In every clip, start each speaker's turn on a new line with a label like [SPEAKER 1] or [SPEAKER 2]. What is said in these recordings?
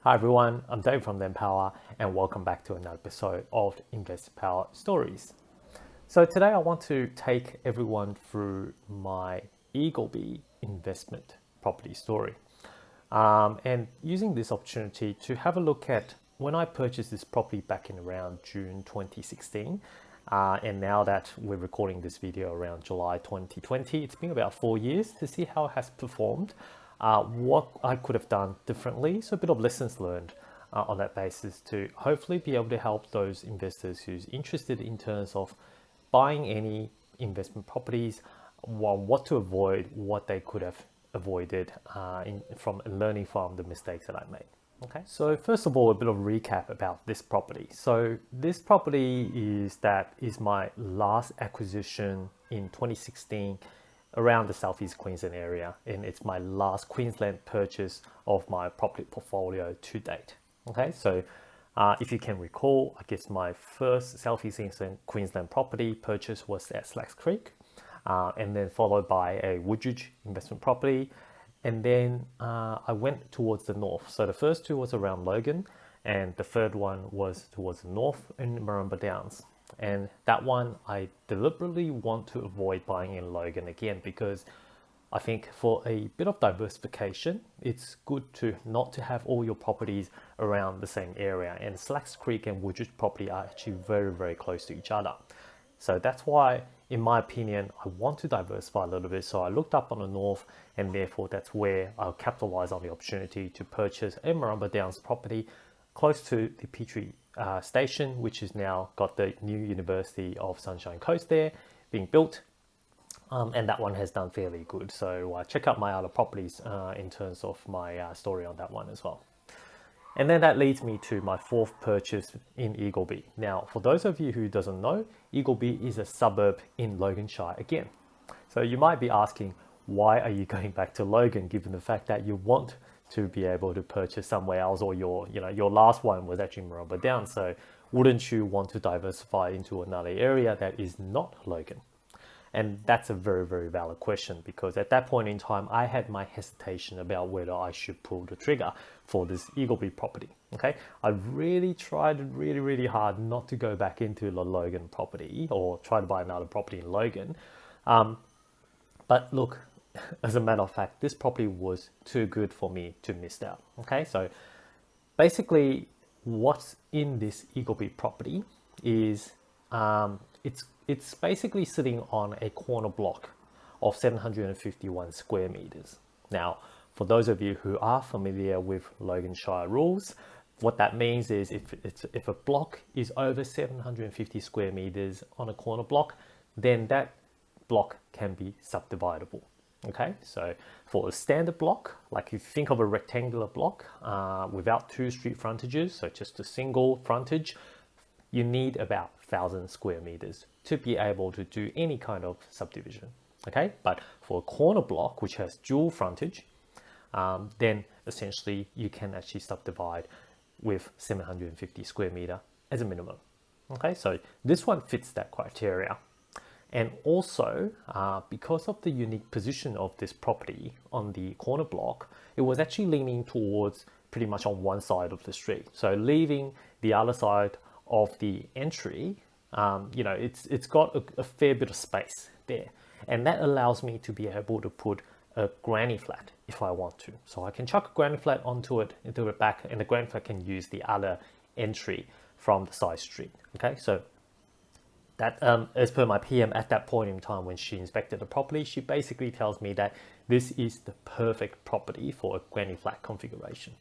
[SPEAKER 1] Hi everyone, I'm Dave from Then Power and welcome back to another episode of Invest Power Stories. So today I want to take everyone through my Eagleby investment property story. And using this opportunity to have a look at when I purchased this property back in around June 2016. And now that we're recording this video around July 2020, it's been about 4 years to see how it has performed, what I could have done differently. So a bit of lessons learned on that basis to hopefully be able to help those investors who's interested in terms of buying any investment properties, what to avoid, what they could have avoided from learning from the mistakes that I made. Okay, so first of all, a bit of recap about this property. So this property is my last acquisition in 2016 around the South East Queensland area, and it's my last Queensland purchase of my property portfolio to date. Okay, so if you can recall, I guess my first South East Queensland property purchase was at Slacks Creek, and then followed by a Woodridge investment property. And then I went towards the north. So the first two was around Logan, and the third one was towards the north in Marumba Downs. And that one I deliberately want to avoid buying in Logan again, because I think for a bit of diversification, it's good to not to have all your properties around the same area. And Slacks Creek and Woodridge property are actually very, very close to each other. So that's why, in my opinion, I want to diversify a little bit. So I looked up on the north, and therefore that's where I'll capitalize on the opportunity to purchase a Marumba Downs property close to the Petrie station, which has now got the new University of Sunshine Coast there being built. And that one has done fairly good. So check out my other properties in terms of my story on that one as well. And then that leads me to my fourth purchase in Eagleby. Now, for those of you who doesn't know, Eagleby is a suburb in Loganshire again. So you might be asking, why are you going back to Logan, given the fact that you want to be able to purchase somewhere else, or your last one was actually Marumba Downs. So wouldn't you want to diversify into another area that is not Logan? And that's a very, very valid question, because at that point in time, I had my hesitation about whether I should pull the trigger for this Eagleby property. Okay, I really tried really hard not to go back into the Logan property or try to buy another property in Logan. But look, as a matter of fact, this property was too good for me to miss out. Okay, so basically what's in this Eagleby property is it's basically sitting on a corner block of 751 square meters. Now, for those of you who are familiar with Loganshire rules, what that means is if a block is over 750 square meters on a corner block, then that block can be subdividable. Okay, so for a standard block, like if you think of a rectangular block without two street frontages, so just a single frontage, you need about 1,000 square meters to be able to do any kind of subdivision. Okay, but for a corner block which has dual frontage, then essentially you can actually subdivide with 750 square meter as a minimum. Okay, so this one fits that criteria. And also, because of the unique position of this property on the corner block, it was actually leaning towards pretty much on one side of the street. So leaving the other side of the entry, it's got a fair bit of space there. And that allows me to be able to put a granny flat if I want to. So I can chuck a granny flat onto it, into the back, and the granny flat can use the other entry from the side street. Okay, so that, as per my PM at that point in time when she inspected the property, she basically tells me that this is the perfect property for a granny flat configuration.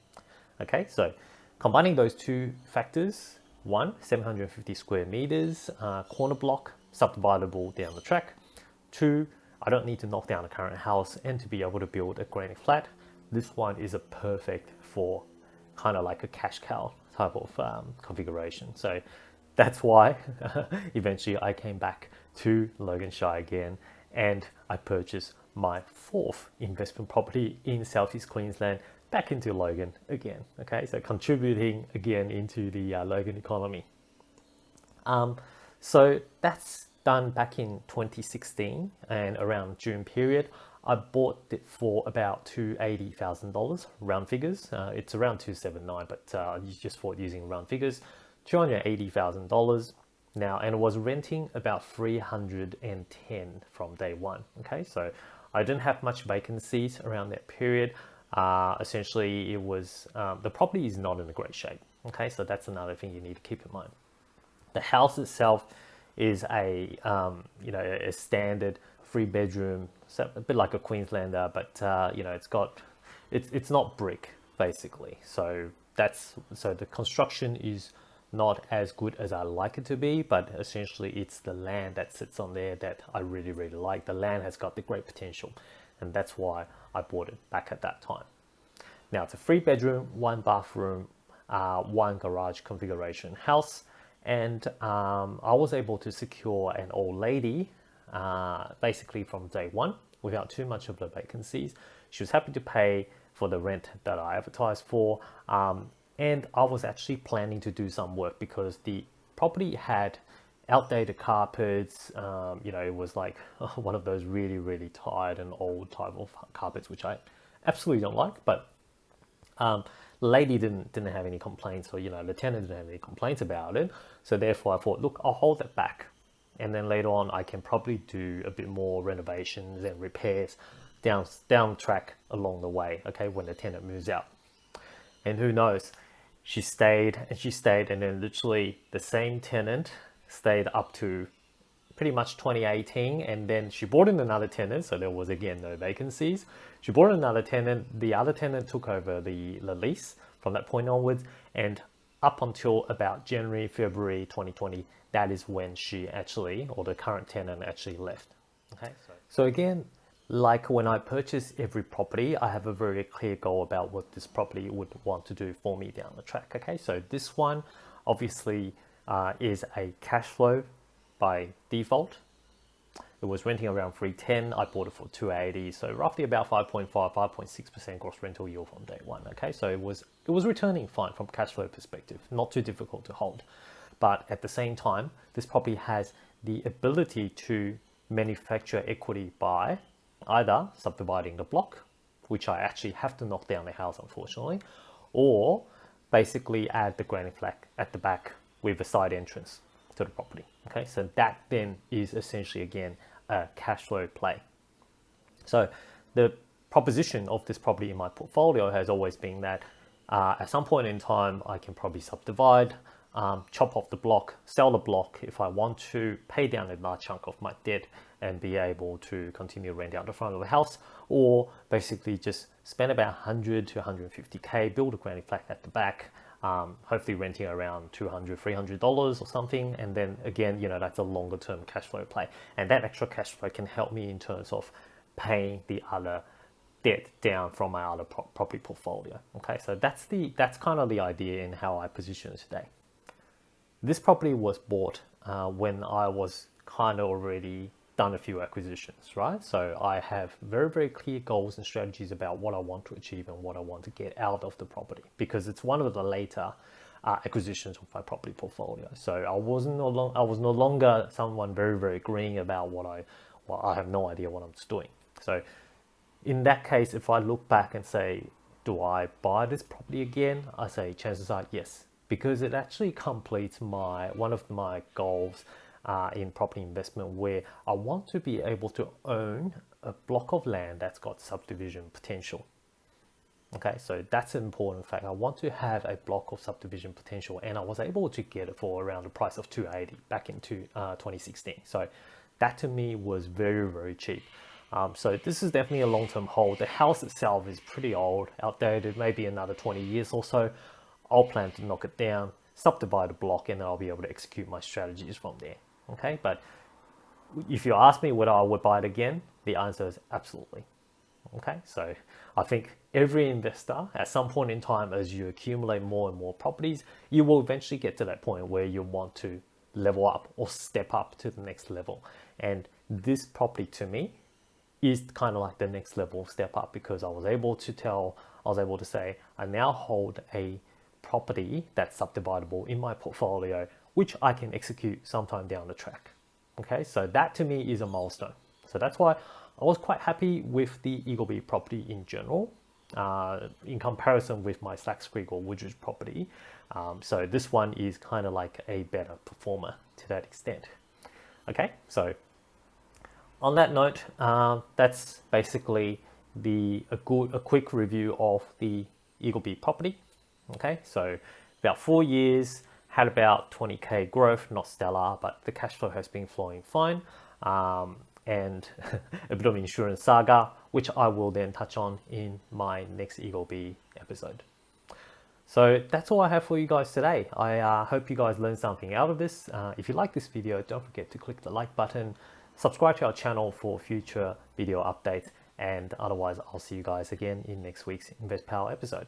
[SPEAKER 1] Okay, so combining those two factors, one, 750 square meters, corner block, subdividable down the track. Two, I don't need to knock down the current house and to be able to build a granny flat. This one is a perfect for kind of like a cash cow type of configuration. So that's why eventually I came back to Loganshire again, and I purchased my fourth investment property in Southeast Queensland back into Logan again. Okay, so contributing again into the Logan economy. So that's done back in 2016, and around June period, I bought it for about $280,000 round figures. It's around 279, but just for using round figures, $280,000 now, and it was renting about 310 from day one. Okay, so I didn't have much vacancies around that period. Essentially, it was the property is not in a great shape. Okay, so that's another thing you need to keep in mind. The house itself is a a standard 3-bedroom, so a bit like a Queenslander, but it's not brick basically. So the construction is not as good as I like it to be, but essentially it's the land that sits on there that I really, really like. The land has got the great potential, and that's why I bought it back at that time. Now it's a 3-bedroom, 1 bathroom, 1 garage configuration house, and I was able to secure an old lady basically from day one without too much of the vacancies. She was happy to pay for the rent that I advertised for, and I was actually planning to do some work because the property had outdated carpets. It was like one of those really, really tired and old type of carpets, which I absolutely don't like. But the lady didn't have any complaints, or the tenant didn't have any complaints about it. So therefore, I thought, look, I'll hold it back, and then later on, I can probably do a bit more renovations and repairs down track along the way. Okay, when the tenant moves out, and who knows. She stayed, and then literally the same tenant stayed up to pretty much 2018, and then she brought in another tenant, so there was again no vacancies. She brought in another tenant, the other tenant took over the lease from that point onwards, and up until about January, February 2020, that is when the current tenant actually left. Okay, so again, like when I purchase every property, I have a very clear goal about what this property would want to do for me down the track. Okay, so this one obviously is a cash flow by default. It was renting around 310. I bought it for 280, so roughly about 5.6% gross rental yield from day one. Okay, so it was returning fine from cash flow perspective, not too difficult to hold. But at the same time, this property has the ability to manufacture equity by either subdividing the block, which I actually have to knock down the house, unfortunately, or basically add the granny flat at the back with a side entrance to the property. Okay, so that then is essentially again a cash flow play. So the proposition of this property in my portfolio has always been that at some point in time I can probably subdivide, chop off the block, sell the block if I want to, pay down a large chunk of my debt and be able to continue rent out the front of the house, or basically just spend about 100 to 150k, build a granny flat at the back, hopefully renting around $200, $300 or something, and then again, that's a longer term cash flow play, and that extra cash flow can help me in terms of paying the other debt down from my other property portfolio. Okay, so that's kind of the idea in how I position it today. This property was bought when I was kind of already done a few acquisitions, right? So I have very, very clear goals and strategies about what I want to achieve and what I want to get out of the property, because it's one of the later acquisitions of my property portfolio. So I was no longer someone very, very green about I have no idea what I'm doing. So in that case, if I look back and say, do I buy this property again? I say chances are yes, because it actually completes one of my goals in property investment, where I want to be able to own a block of land that's got subdivision potential. Okay, so that's an important fact. I want to have a block of subdivision potential, and I was able to get it for around the price of 280 back in 2016. So that to me was very, very cheap. So this is definitely a long-term hold. The house itself is pretty old, outdated, maybe another 20 years or so. I'll plan to knock it down, subdivide a block, and then I'll be able to execute my strategies from there. Okay, but if you ask me whether I would buy it again, the answer is absolutely. Okay, so I think every investor at some point in time, as you accumulate more and more properties, you will eventually get to that point where you want to level up or step up to the next level. And this property to me is kind of like the next level step up, because I was able to say, I now hold a property that's subdividable in my portfolio, which I can execute sometime down the track. Okay, so that to me is a milestone. So that's why I was quite happy with the Eagleby property in general, in comparison with my Slacks Creek or Woodridge property. So this one is kind of like a better performer to that extent. Okay, so on that note, that's basically a quick review of the Eagleby property. Okay, so about 4 years, had about 20k growth, not stellar, but the cash flow has been flowing fine. And a bit of insurance saga, which I will then touch on in my next Eagleby episode. So that's all I have for you guys today. I hope you guys learned something out of this. If you like this video, don't forget to click the like button, subscribe to our channel for future video updates, and otherwise I'll see you guys again in next week's Invest Power episode.